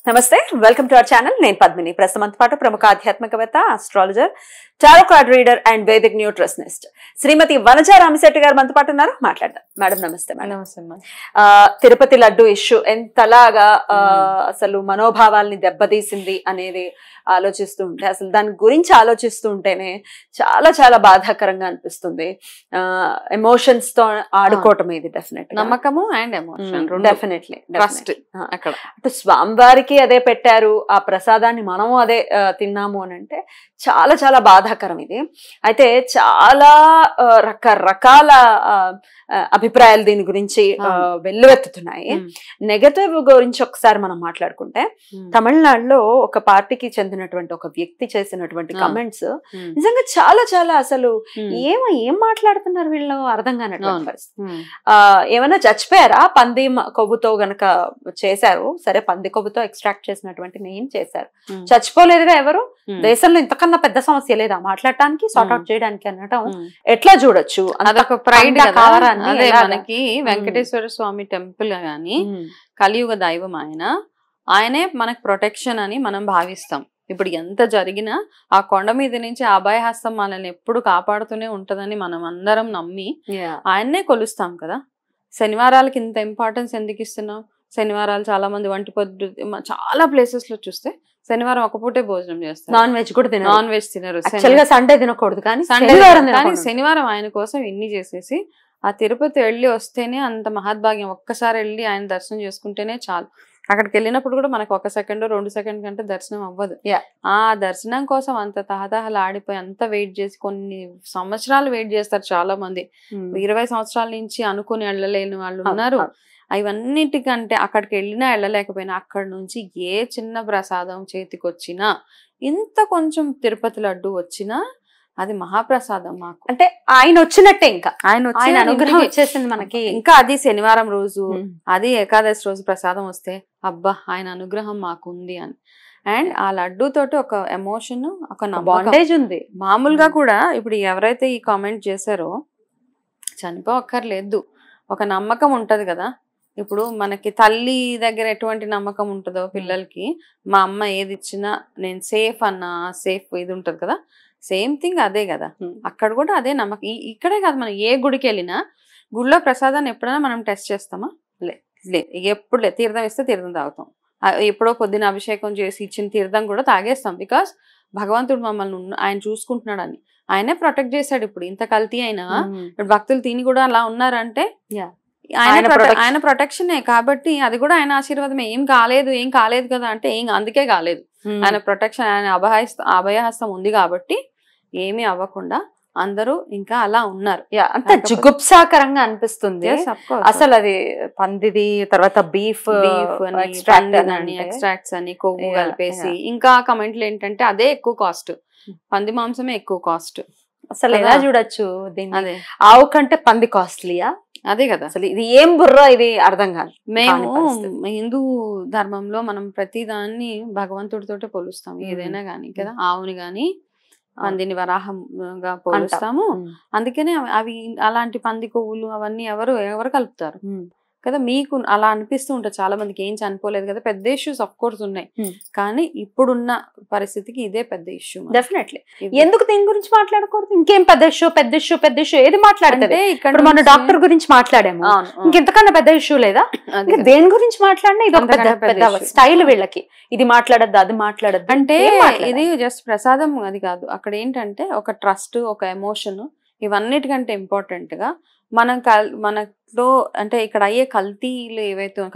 నమస్తే, welcome to our channel. నేను పద్మిని. ప్రస్తుతం పాటు ప్రముఖ ఆధ్యాత్మికవేత్త, astrologer, tarot card reader and Vedic nutritionist Shrimati Vanaja Ramisetti garu మనతో పాటు ఉన్నారు. మాట్లాడదాం. మేడం నమస్తే. నమస్తే. తిరుపతి లడ్డు ఇష్యూ ఎంతలాగా అసలు మనోభావాల్ని దెబ్బతీసింది అనేది ఆలోచిస్తూ ఉంటే, అసలు దాని గురించి ఆలోచిస్తూ ఉంటేనే చాలా చాలా బాధాకరంగా అనిపిస్తుంది. ఎమోషన్స్ తో ఆడుకోవటం ఇది డెఫినెట్. నమ్మకము అండ్ ఎమోషన్ డెఫినెట్లీ ట్రస్ట్. అక్కడ అటు స్వామివారికి అదే పెట్టారు, ఆ ప్రసాదాన్ని మనము అదే తిన్నాము అని అంటే చాలా చాలా బాధాకరం ఇది. అయితే చాలా రకరకాల అభిప్రాయాలు దీని గురించి వెల్లువెత్తుతున్నాయి. నెగటివ్ గురించి ఒకసారి మనం మాట్లాడుకుంటే, తమిళనాడులో ఒక పార్టీకి చెందినటువంటి ఒక వ్యక్తి చేసినటువంటి కమెంట్స్ నిజంగా చాలా చాలా అసలు ఏం మాట్లాడుతున్నారు వీళ్ళు అర్థం కానటువంటి పరిస్థితి. ఏమైనా చచ్చిపోయారా? పంది కొవ్వుతో గనక చేశారు, సరే పంది కొవ్వుతో ఎక్స్ట్రాక్ట్ చేసినటువంటి నెయ్యి చేశారు, చచ్చిపోలేదుగా ఎవరు. దేశంలో ఇంతకన్నా పెద్ద సమస్య లేదా మాట్లాడటానికి, సార్ట్ అవుట్ చేయడానికి అనటం ఎట్లా చూడొచ్చు? అదొక ప్రైడ్. అదే మనకి వెంకటేశ్వర స్వామి టెంపుల్ గాని కలియుగ దైవం ఆయనే మనకు ప్రొటెక్షన్ అని మనం భావిస్తాం. ఇప్పుడు ఎంత జరిగినా ఆ కొండ మీద నుంచి అభయహస్తం మనల్ని ఎప్పుడు కాపాడుతూనే ఉంటదని మనం అందరం నమ్మి ఆయన్నే కొలుస్తాం కదా. శనివారాలకి ఇంత ఇంపార్టెన్స్ ఎందుకు ఇస్తున్నాం? శనివారాలు చాలా మంది వంటి పొద్దు చాలా ప్లేసెస్ లో చూస్తే శనివారం ఒక పూటే భోజనం చేస్తారు, నాన్ వెజ్ కూడా తినరు. నాన్ వెజ్ తినరు, సండే తినకూడదు, కానీ శనివారం ఆయన కోసం ఇన్ని చేసేసి ఆ తిరుపతి వెళ్ళి వస్తేనే అంత మహద్భాగ్యం. ఒక్కసారి వెళ్ళి ఆయన దర్శనం చేసుకుంటేనే చాలు. అక్కడికి వెళ్ళినప్పుడు కూడా మనకు 1 సెకండ్ 2 సెకండ్ కంటే దర్శనం అవ్వదు. ఆ దర్శనం కోసం అంత తహతహలు ఆడిపోయి అంత వెయిట్ చేసి కొన్ని సంవత్సరాలు వెయిట్ చేస్తారు చాలా మంది. 20 సంవత్సరాల నుంచి అనుకుని వెళ్ళలేని వాళ్ళు ఉన్నారు. ఇవన్నిటికంటే అక్కడికి వెళ్ళినా వెళ్ళలేకపోయినా అక్కడి నుంచి ఏ చిన్న ప్రసాదం చేతికి వచ్చినా, ఇంత కొంచెం తిరుపతి లడ్డు వచ్చినా అది మహాప్రసాదం మాకు. అంటే ఆయన వచ్చినట్టే, ఇంకా ఆయన అనుగ్రహం వచ్చేసింది మనకి. ఇంకా అది శనివారం రోజు, అది ఏకాదశి రోజు ప్రసాదం వస్తే అబ్బా ఆయన అనుగ్రహం మాకు ఉంది అని. అండ్ ఆ లడ్డు తోటి ఒక ఎమోషన్, ఒక బాండేజ్ ఉంది. మామూలుగా కూడా ఇప్పుడు ఎవరైతే ఈ కామెంట్ చేశారో చనిపోక్కర్లేదు, ఒక నమ్మకం ఉంటది కదా. ఇప్పుడు మనకి తల్లి దగ్గర ఎటువంటి నమ్మకం ఉంటుందో పిల్లలకి, మా అమ్మ ఏది ఇచ్చినా నేను సేఫ్ అన్న సేఫ్ ఇది ఉంటది కదా, సేమ్ థింగ్ అదే కదా. అక్కడ కూడా అదే నమ్మకం. ఇక్కడే కాదు, మనం ఏ గుడికి వెళ్ళినా గుడిలో ప్రసాదాన్ని ఎప్పుడైనా మనం టెస్ట్ చేస్తామా? లేదు. ఎప్పుడు లేదు. తీర్థం ఇస్తే తీర్థం తాగుతాం. ఎప్పుడో పొద్దున అభిషేకం చేసి ఇచ్చిన తీర్థం కూడా తాగేస్తాం. బికాస్ భగవంతుడు మమ్మల్ని ఆయన చూసుకుంటున్నాడు అని. ఆయనే ప్రొటెక్ట్ చేశాడు. ఇప్పుడు ఇంత కల్తీ అయినా ఇప్పుడు భక్తులు తిని కూడా అలా ఉన్నారంటే ఆయన ప్రొటెక్షనే కాబట్టి అది కూడా ఆయన ఆశీర్వాదమే. ఏం కాలేదు కదా అంటే అందుకే కాలేదు. ఆయన ప్రొటెక్షన్, ఆయన అభయహస్తం ఉంది కాబట్టి ఏమీ అవ్వకుండా అందరూ ఇంకా అలా ఉన్నారు. అంత జుగుప్సాకరంగా అనిపిస్తుంది అసలు. అది పందిది, తర్వాత బీఫ్ ఎక్స్ట్రాక్ట్స్ అని కొవ్వు కలిపేసి, ఇంకా కమెంట్లు ఏంటంటే అదే ఎక్కువ కాస్ట్, పంది మాంసమే ఎక్కువ కాస్ట్. అసలు ఎలా చూడొచ్చు దీన్ని? ఆవు కంటే పంది కాస్ట్లీయా? అదే కదా. అసలు ఇది ఏం బుర్ర, ఇది అర్థం కాదు. మేము హిందూ ధర్మంలో మనం ప్రతి దాన్ని భగవంతుడితోటే పోలుస్తాం, ఏదైనా గానీ కదా. ఆవుని గాని పందిని వరాహంగా పోలుస్తాము. అందుకనే అవి అలాంటి పంది కొవ్వులు అవన్నీ ఎవరు కలుపుతారు కదా. మీకు అలా అనిపిస్తూ ఉంటుంది చాలా మందికి, ఏం చనిపోలేదు కదా. పెద్ద ఇష్యూస్ ఆఫ్ కోర్స్ ఉన్నాయి, కానీ ఇప్పుడున్న పరిస్థితికి ఇదే పెద్ద ఇష్యూ. డెఫినెట్లీ. ఎందుకు దీని గురించి మాట్లాడకూడదు? ఇంకేం పెద్ద ఇష్యూ ఏది మాట్లాడితే? ఇక్కడ మన డాక్టర్ గురించి మాట్లాడాము, ఇంకెంతకన్నా పెద్ద ఇష్యూ లేదా? దేని గురించి మాట్లాడినా ఇది ఒక పెద్ద స్టైల్ వీళ్ళకి. ఇది మాట్లాడద్దు, అది మాట్లాడద్దు అంటే ఇది జస్ట్ ప్రసాదం అది కాదు. అక్కడ ఏంటంటే ఒక ట్రస్ట్, ఒక ఎమోషన్, ఇవన్నిటికంటే ఇంపార్టెంట్ గా మనలో అంటే ఇక్కడ అయ్యే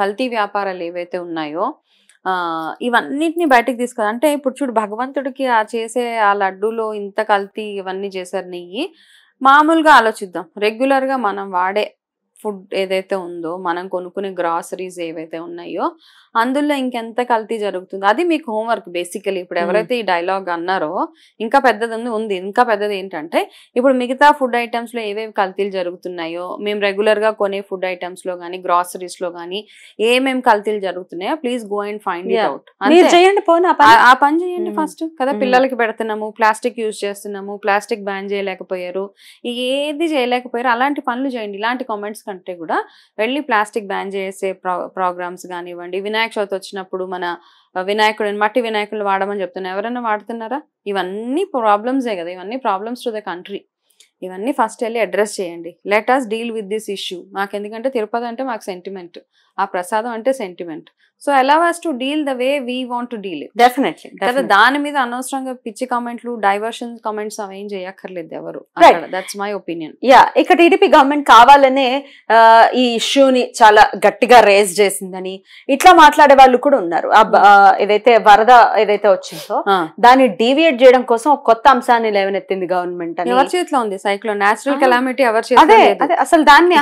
కల్తీ వ్యాపారాలు ఏవైతే ఉన్నాయో ఇవన్నిటిని బయటకు తీసుకురా. అంటే ఇప్పుడు చూడు, భగవంతుడికి చేసే ఆ లడ్డూలో ఇంత కల్తీ ఇవన్నీ చేశారు నెయ్యి. మామూలుగా ఆలోచిద్దాం, రెగ్యులర్ గా మనం వాడే ఫుడ్ ఏదైతే ఉందో, మనం కొనుక్కునే గ్రాసరీస్ ఏవైతే ఉన్నాయో అందులో ఇంకెంత కల్తీ జరుగుతుందో అది మీకు హోంవర్క్ బేసికలీ. ఇప్పుడు ఎవరైతే ఈ డైలాగ్ అన్నారో ఇంకా పెద్దది ఉంది. ఇంకా పెద్దది ఏంటంటే, ఇప్పుడు మిగతా ఫుడ్ ఐటమ్స్ లో ఏవేవి కల్తీలు జరుగుతున్నాయో, మేము రెగ్యులర్ గా కొనే ఫుడ్ ఐటమ్స్ లో గానీ గ్రాసరీస్ లో గానీ ఏమేమి కల్తీలు జరుగుతున్నాయో please go and find it out. ఆ పని చేయండి ఫస్ట్ కదా. పిల్లలకి పెడుతున్నాము, ప్లాస్టిక్ యూజ్ చేస్తున్నాము, ప్లాస్టిక్ బ్యాన్ చేయలేకపోయారు, ఏది చేయలేకపోయారు, అలాంటి పనులు చేయండి. ఇలాంటి కామెంట్స్ కంటే కూడా వెళ్ళి ప్లాస్టిక్ బ్యాన్ చేసే ప్రోగ్రామ్స్ కానివ్వండి, వినాయక చవితి వచ్చినప్పుడు మన వినాయకుడు మట్టి వినాయకులు వాడమని చెప్తున్నారు. ఎవరైనా వాడుతున్నారా? ఇవన్నీ ప్రాబ్లమ్సే కదా, ఇవన్నీ ప్రాబ్లమ్స్ టు ద కంట్రీ. ఇవన్నీ ఫస్ట్ వెళ్ళి అడ్రస్ చేయండి. Let us deal with this issue. మాకు ఎందుకంటే తిరుపతి అంటే మాకు సెంటిమెంట్, ఆ ప్రసాదం అంటే sentiment. So allow us to deal the way we want to deal it. Definitely కదా, దాని మీద అనవసరంగా పిచ్చి కామెంట్లు, డైవర్షన్ కామెంట్స్ అవి ఏం చేయక్కర్లేదు ఎవరు. That's my opinion. యా, ఇక టీడీపీ గవర్నమెంట్ కావాలనే ఈ ఇష్యూని చాలా గట్టిగా రేజ్ చేసిందని ఇట్లా మాట్లాడే వాళ్ళు కూడా ఉన్నారు. ఏదైతే వరద ఏదైతే వచ్చిందో దాన్ని డీవియేట్ చేయడం కోసం ఒక కొత్త అంశాన్ని లేవనెత్తింది గవర్నమెంట్ అని. ఎవరి చేతిలో ఉంది సైక్లోన్, నేచురల్ కెలామిటీ ఎవరి చేతిలో లేదు. అదే అసలు దాన్ని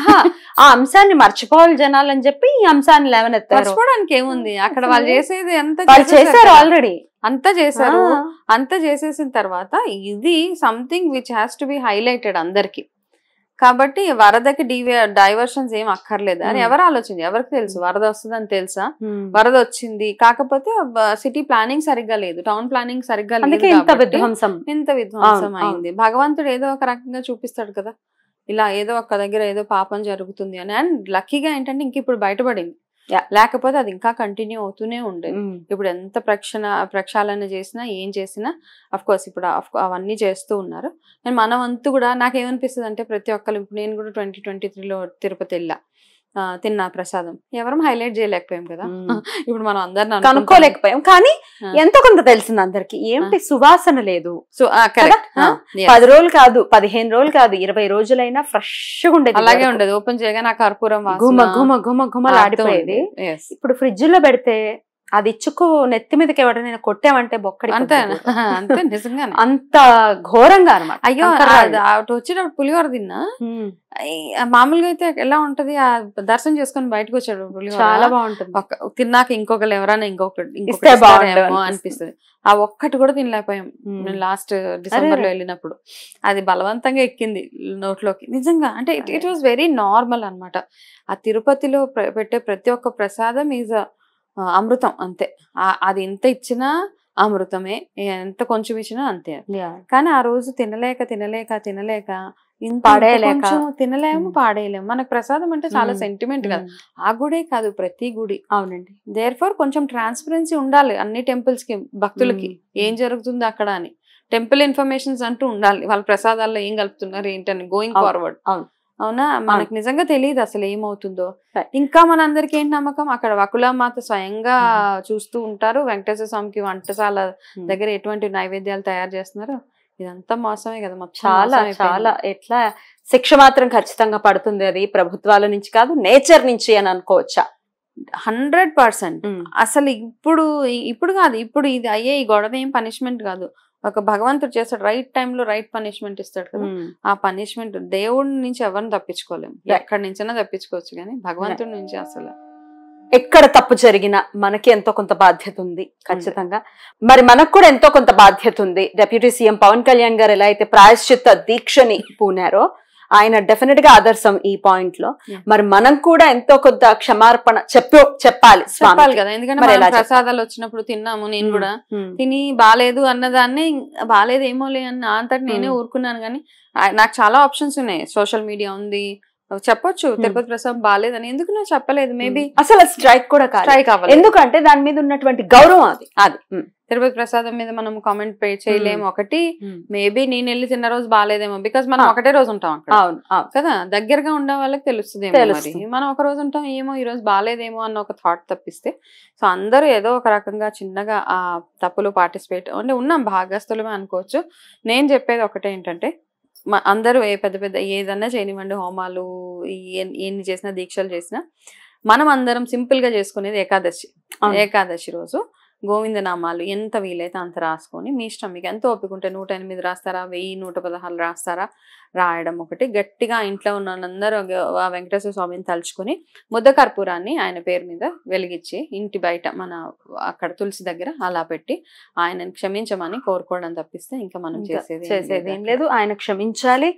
ఆ అంశాన్ని మర్చిపోవాలి జనాలు అని చెప్పి ఈ అంశాన్ని లేవనెత్తారు. మర్చిపోవడానికి ఏముంది, అక్కడ వాళ్ళు చేసేది ఎంత చేశారు ఆల్రెడీ, అంతా చేశారు. అంతా చేసేసిన తర్వాత ఇది something which has to be highlighted అందరికి. కాబట్టి వరదకి డైవర్షన్స్ ఏం అక్కర్లేదు అని ఎవరు ఆలోచించి, ఎవరికి తెలుసు వరద వస్తుందని తెలుసా? వరద వచ్చింది, కాకపోతే సిటీ ప్లానింగ్ సరిగ్గా లేదు, టౌన్ ప్లానింగ్ సరిగ్గా లేదు, ఇంత విధ్వంసం అయింది. భగవంతుడు ఏదో ఒక రకంగా చూపిస్తాడు కదా, ఇలా ఏదో ఒక దగ్గర ఏదో పాపం జరుగుతుంది అని. అండ్ లక్కీగా ఏంటంటే ఇంక ఇప్పుడు బయటపడింది, లేకపోతే అది ఇంకా కంటిన్యూ అవుతూనే ఉండేది. ఇప్పుడు ఎంత ప్రక్షాళన చేసినా ఏం చేసినా అఫ్ కోర్స్ ఇప్పుడు అవన్నీ చేస్తూ ఉన్నారు. అండ్ మన వంతు కూడా నాకేమనిపిస్తుంది అంటే ప్రతి ఒక్కరు, ఇప్పుడు నేను కూడా 2023లో తిరుపతి వెళ్ళా, తిన్నా ప్రసాదం, ఎవరం హైలైట్ చేయలేకపోయాం కదా. ఇప్పుడు మనం అందరిని కనుక్కోలేకపోయాం, కానీ ఎంతో కొంత తెలిసింది అందరికి. ఏమిటి సువాసన లేదు, 10 రోజులు కాదు, 15 రోజులు కాదు, 20 రోజులైనా ఫ్రెష్ గా ఉండేది. అలాగే ఉండేది, ఓపెన్ చేయగానే ఆ కర్పూరం గుమ గుమ గుమ గుమలాడిపోయేది. ఇప్పుడు ఫ్రిడ్జ్ లో పెడితే అది ఇచ్చుకు నెత్తి మీదకి ఎవరైనా కొట్టామంటే బొక్కడి అంతే అంతే, నిజంగా అంత ఘోరంగా అనమాట. అయ్యో వచ్చేటప్పుడు పులిహోర తిన్నా, మామూలుగా అయితే ఎలా ఉంటది, ఆ దర్శనం చేసుకుని బయటకు వచ్చాడు పులిహోర చాలా బాగుంటుంది, తిన్నాక ఇంకొకరు ఎవరైనా ఇంకొకటి అనిపిస్తుంది. ఆ ఒక్కటి కూడా తినలేకపోయాం నేను లాస్ట్ డిసెంబర్ లో వెళ్ళినప్పుడు. అది బలవంతంగా ఎక్కింది నోట్లోకి నిజంగా. అంటే ఇట్ వాజ్ వెరీ నార్మల్ అనమాట. ఆ తిరుపతిలో పెట్టే ప్రతి ఒక్క ప్రసాదం ఈజ్ అమృతం అంతే. అది ఎంత ఇచ్చినా అమృతమే, ఎంత కొంచెం ఇచ్చినా అంతే. కానీ ఆ రోజు తినలేక తినలేము, పాడేయలేము. మనకు ప్రసాదం అంటే చాలా సెంటిమెంట్ కదా, ఆ గుడే కాదు ప్రతి గుడి. అవునండి. దేర్ ఫోర్ కొంచెం ట్రాన్స్పరెన్సీ ఉండాలి అన్ని టెంపుల్స్ కి, భక్తులకి ఏం జరుగుతుంది అక్కడ అని. టెంపుల్ ఇన్ఫర్మేషన్స్ అంటూ ఉండాలి, వాళ్ళ ప్రసాదాల్లో ఏం కలుపుతున్నారు ఏంటని గోయింగ్ ఫార్వర్డ్. అవునా, మనకు నిజంగా తెలియదు అసలు ఏమవుతుందో. ఇంకా మనందరికి ఏంటి నమ్మకం, అక్కడ వకులామాత స్వయంగా చూస్తూ ఉంటారు, వెంకటేశ్వర స్వామికి వంటశాల దగ్గర ఎటువంటి నైవేద్యాలు తయారు చేస్తున్నారు. ఇదంతా మోసమే కదా, చాలా చాలా. ఎట్లా శిక్ష మాత్రం ఖచ్చితంగా పడుతుంది, అది ప్రభుత్వాల నుంచి కాదు నేచర్ నుంచి అని అనుకోవచ్చా? 100%. అసలు ఇప్పుడు కాదు, ఇప్పుడు ఇది అయ్యే ఈ గొడవ ఏం పనిష్మెంట్ కాదు, ఒక భగవంతుడు చేస్తాడు, రైట్ టైంలో రైట్ పనిష్మెంట్ ఇస్తాడు కదా. ఆ పనిష్మెంట్ దేవుడి నుంచి ఎవరిని తప్పించుకోలేము, ఎక్కడి నుంచైనా తప్పించుకోవచ్చు, కానీ భగవంతుడి నుంచి అసలు ఎక్కడ తప్పు జరిగినా మనకి ఎంతో కొంత బాధ్యత ఉంది ఖచ్చితంగా. మరి మనకు కూడా ఎంతో కొంత బాధ్యత ఉంది. డిప్యూటీ సీఎం పవన్ కళ్యాణ్ గారు ఎలా అయితే ప్రాయశ్చిత్త దీక్షని పూనారో, ఆయన డెఫినెట్ గా ఆదర్శం ఈ పాయింట్ లో. మరి మనం కూడా ఎంతో కొంత క్షమార్పణ చెప్పాలి కదా. ఎందుకంటే ప్రసాదాలు వచ్చినప్పుడు తిన్నాము, నేను కూడా తిని బాలేదు అన్నదాన్ని బాలేదేమోలే అన్న అంతటి నేనే ఊరుకున్నాను. కానీ నాకు చాలా ఆప్షన్స్ ఉన్నాయి, సోషల్ మీడియా ఉంది, చెప్పొచ్చు తిరుపతి ప్రసాదం బాలేదని. ఎందుకు నేను చెప్పలేదు? మేబీ అసలు స్ట్రైక్ కూడా స్ట్రైక్ అవ్వాలి, ఎందుకంటే దాని మీద ఉన్నటువంటి గౌరవం అది. తిరుపతి ప్రసాదం మీద మనం కామెంట్ చేయలేము. ఒకటి మేబీ నేను వెళ్ళి తిన్న రోజు బాగాలేదేమో, బికాస్ మనం ఒకటే రోజు ఉంటాం కదా, దగ్గరగా ఉండే వాళ్ళకి తెలుస్తుంది. మనం ఒక రోజు ఉంటాం, ఏమో ఈ రోజు బాగాలేదేమో అన్న ఒక థాట్ తప్పిస్తే. సో అందరూ ఏదో ఒక రకంగా చిన్నగా ఆ తప్పులు పార్టిసిపేట్ అంటే ఉన్నాం, భాగస్థులమే అనుకోవచ్చు. నేను చెప్పేది ఒకటే ఏంటంటే, అందరూ పెద్ద పెద్ద ఏదన్నా చేయనివ్వండి, హోమాలు ఎన్ని చేసినా దీక్షలు చేసినా, మనం అందరం సింపుల్ గా చేసుకునేది ఏకాదశి రోజు గోవిందనామాలు ఎంత వీలైతే అంత రాసుకొని, మీ ఇష్టం, మీకు ఎంత ఓపికంటే 108 రాస్తారా, 1116 రాస్తారా, రాయడం ఒకటి. గట్టిగా ఇంట్లో ఉన్న అందరూ ఆ వెంకటేశ్వర స్వామిని తలుచుకొని ముద్ద కర్పూరాన్ని ఆయన పేరు మీద వెలిగించి ఇంటి బయట మన అక్కడ తులసి దగ్గర అలా పెట్టి ఆయనని క్షమించమని కోరుకోవడం తప్పిస్తే ఇంకా మనం చేసేది ఏం లేదు. ఆయన క్షమించాలి,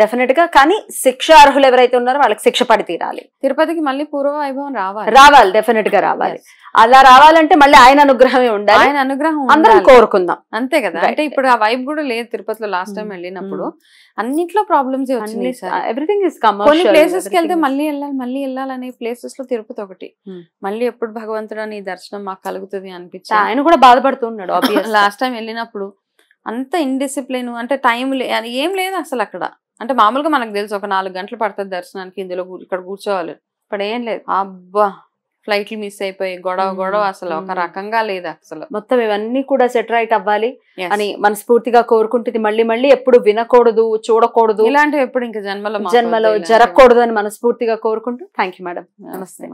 డెఫినెట్ గా. కానీ శిక్ష అర్హులు ఎవరైతే ఉన్నారో వాళ్ళకి శిక్ష పడి తీరాలి. తిరుపతికి మళ్ళీ పూర్వ వైభవం రావాలి, డెఫినెట్ గా రావాలి. అలా రావాలంటే మళ్ళీ ఆయన అనుగ్రహమే ఉండాలి, ఆయన అనుగ్రహం అందరం కోరుకుందాం. అంతే కదా. అంటే ఇప్పుడు ఆ వైబ్ కూడా లేదు తిరుపతిలో. లాస్ట్ టైం వెళ్ళినప్పుడు అన్నిట్లో ప్రాబ్లమ్స్ వచ్చినాయి. ఎవ్రీథింగ్ ఇస్ కొన్ని ప్లేసెస్ కి వెళ్తే మళ్ళీ వెళ్ళాలి అనే ప్లేసెస్ లో తిరుపతి ఒకటి. మళ్ళీ ఎప్పుడు భగవంతుడు నీ దర్శనం మాకు కలుగుతుంది అనిపించింది. ఆయన కూడా బాధపడుతున్నాడు లాస్ట్ టైం వెళ్ళినప్పుడు. అంత ఇండిసిప్లిన్, అంటే టైం ఏం లేదు అసలు అక్కడ. అంటే మామూలుగా మనకు తెలుసు ఒక 4 గంటలు పడుతుంది దర్శనానికి, ఇందులో ఇక్కడ కూర్చోవాలి. ఇప్పుడు ఏం లేదు. అబ్బా ఫ్లైట్లు మిస్ అయిపోయి గొడవ అసలు ఒక రకంగా లేదు అసలు. మొత్తం ఇవన్నీ కూడా సెట్ రైట్ అవ్వాలి అని మనస్ఫూర్తిగా కోరుకుంటుంది. మళ్ళీ ఎప్పుడు వినకూడదు, చూడకూడదు, ఇలాంటివి ఎప్పుడు ఇంకా జన్మలో జరగకూడదు అని మనస్ఫూర్తిగా కోరుకుంటూ థ్యాంక్ యూ మేడం. నమస్తే.